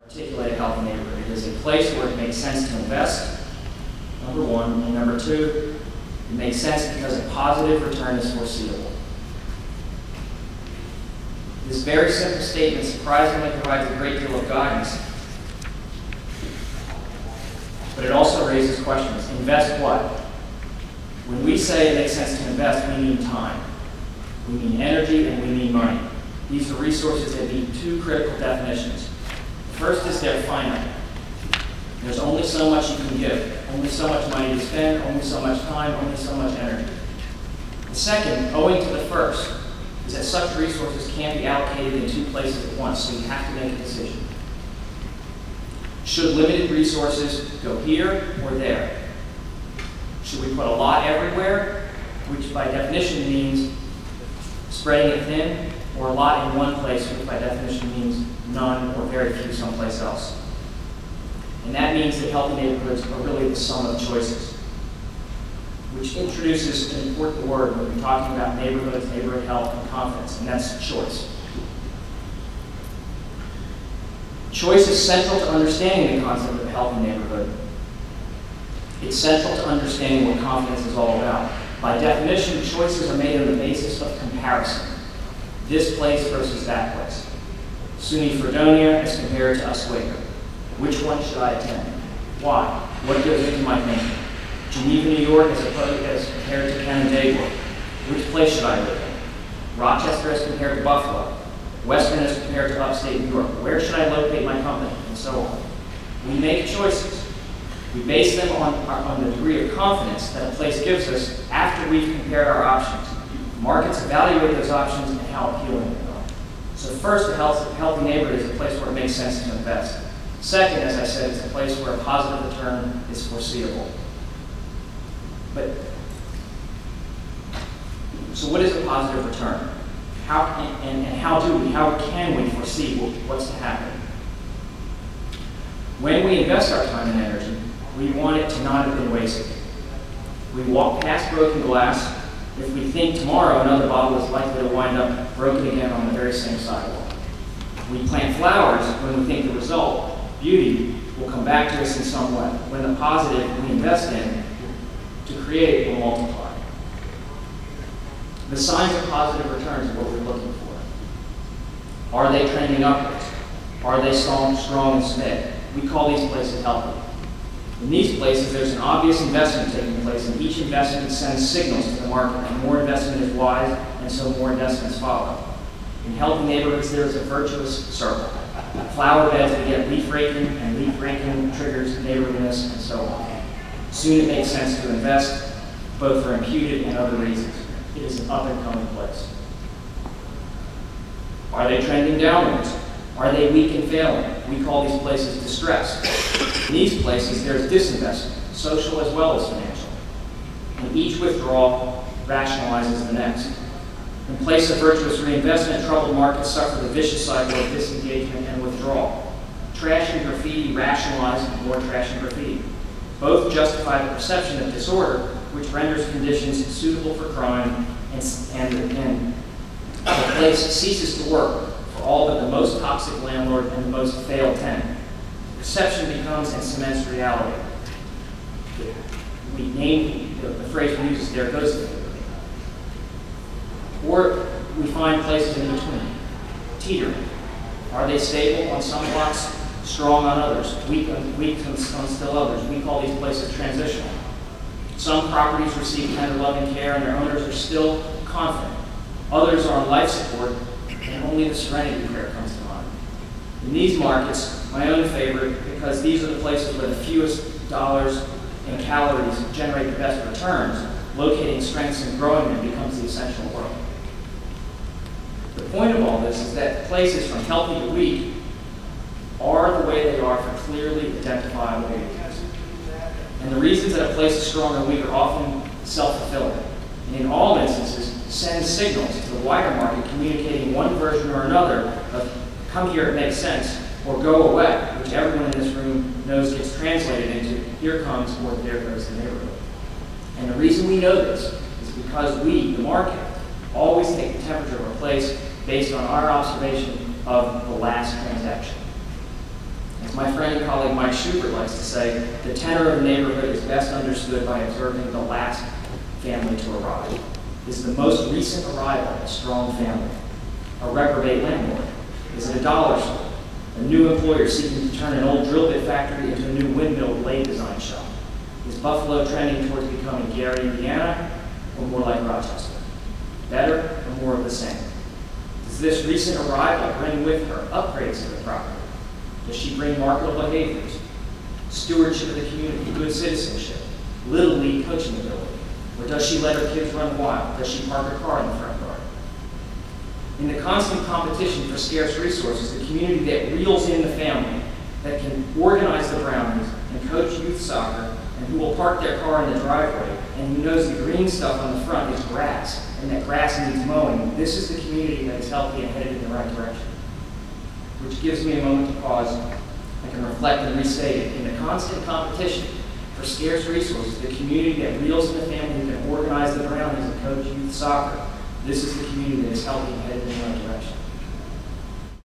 Articulate a healthy neighborhood. It is a place where it makes sense to invest, number one, and number two, it makes sense because a positive return is foreseeable. This very simple statement surprisingly provides a great deal of guidance, but it also raises questions. Invest what? When we say it makes sense to invest, we mean time, we mean energy, and we mean money. These are resources that meet two critical definitions. First is they're finite. There's only so much you can give, only so much money to spend, only so much time, only so much energy. The second, owing to the first, is that such resources can't be allocated in two places at once, so you have to make a decision. Should limited resources go here or there? Should we put a lot everywhere, which by definition means spreading it thin, or a lot in one place, which by definition means none or very few someplace else? And that means that healthy neighborhoods are really the sum of choices, which introduces an important word when we're talking about neighborhoods, neighborhood health, and confidence, and that's choice. Choice is central to understanding the concept of a healthy neighborhood. It's central to understanding what confidence is all about. By definition, choices are made on the basis of comparison. This place versus that place. SUNY Fredonia as compared to Oswego. Which one should I attend? Why? What goes into my thinking? Geneva, New York as compared to Canandaigua. Which place should I live in? Rochester as compared to Buffalo. Weston as compared to upstate New York. Where should I locate my company? And so on. We make choices. We base them on the degree of confidence that a place gives us after we've compared our options. Markets evaluate those options and how appealing they are. So first, a healthy neighborhood is a place where it makes sense to invest. Second, as I said, it's a place where a positive return is foreseeable. So what is a positive return? How can we foresee what's to happen? When we invest our time and energy, we want it to not have been wasted. We walk past broken glass if we think tomorrow another bottle is likely to wind up broken again on the very same sidewalk. We plant flowers when we think the result, beauty, will come back to us in some way, when the positive we invest in to create will multiply. The signs of positive returns are what we're looking for. Are they trending upwards? Are they strong and steady? We call these places healthy. In these places, there's an obvious investment taking place, and each investment sends signals to the market that more investment is wise, and so more investments follow. In healthy neighborhoods, there is a virtuous circle. Flower beds beget leaf raking, and leaf raking triggers neighborliness, and so on. Soon it makes sense to invest, both for imputed and other reasons. It is an up-and-coming place. Are they trending downwards? Are they weak and failing? We call these places distressed. In these places, there's disinvestment, social as well as financial. And each withdrawal rationalizes the next. In place of virtuous reinvestment, troubled markets suffer the vicious cycle of disengagement and withdrawal. Trash and graffiti rationalize more trash and graffiti. Both justify the perception of disorder, which renders conditions suitable for crime, and the place ceases to work for all but the most toxic landlord and the most failed tenant. Perception becomes and cements reality. We name the phrase we use, there goes the neighborhood. Or we find places in between, teetering. Are they stable on some blocks, strong on others, weak on still others? We call these places transitional. Some properties receive tender loving care and their owners are still confident. Others are on life support and only the serenity prayer comes to mind. In these markets, my own favorite, because these are the places where the fewest dollars and calories generate the best returns, locating strengths and growing them becomes the essential work. The point of all this is that places from healthy to weak are the way they are for clearly identifiable reasons. And the reasons that a place is strong or weak are often self-fulfilling. And in all instances, send signals to the wider market communicating one version or another of come here, it makes sense, or go away, which everyone in this room knows gets translated into here comes or there goes the neighborhood. And the reason we know this is because we, the market, always take the temperature of a place based on our observation of the last transaction. As my friend and colleague Mike Schubert likes to say, the tenor of a neighborhood is best understood by observing the last family to arrive. Is the most recent arrival a strong family? A reprobate landlord? Is it a dollar store? A new employer seeking to turn an old drill bit factory into a new windmill blade design shop? Is Buffalo trending towards becoming Gary, Indiana, or more like Rochester? Better or more of the same? Does this recent arrival bring with her upgrades to the property? Does she bring marketable behaviors, stewardship of the community, good citizenship, little league coaching ability? Or does she let her kids run wild? Does she park her car in the front yard? In the constant competition for scarce resources, the community that reels in the family, that can organize the brownies and coach youth soccer, and who will park their car in the driveway, and who knows the green stuff on the front is grass, and that grass needs mowing, this is the community that is healthy and headed in the right direction. Which gives me a moment to pause. I can reflect and restate it. In the constant competition for scarce resources, the community that reels in the family who can organize the brownies and coach youth soccer, this is the community that is healthy and headed in the right direction.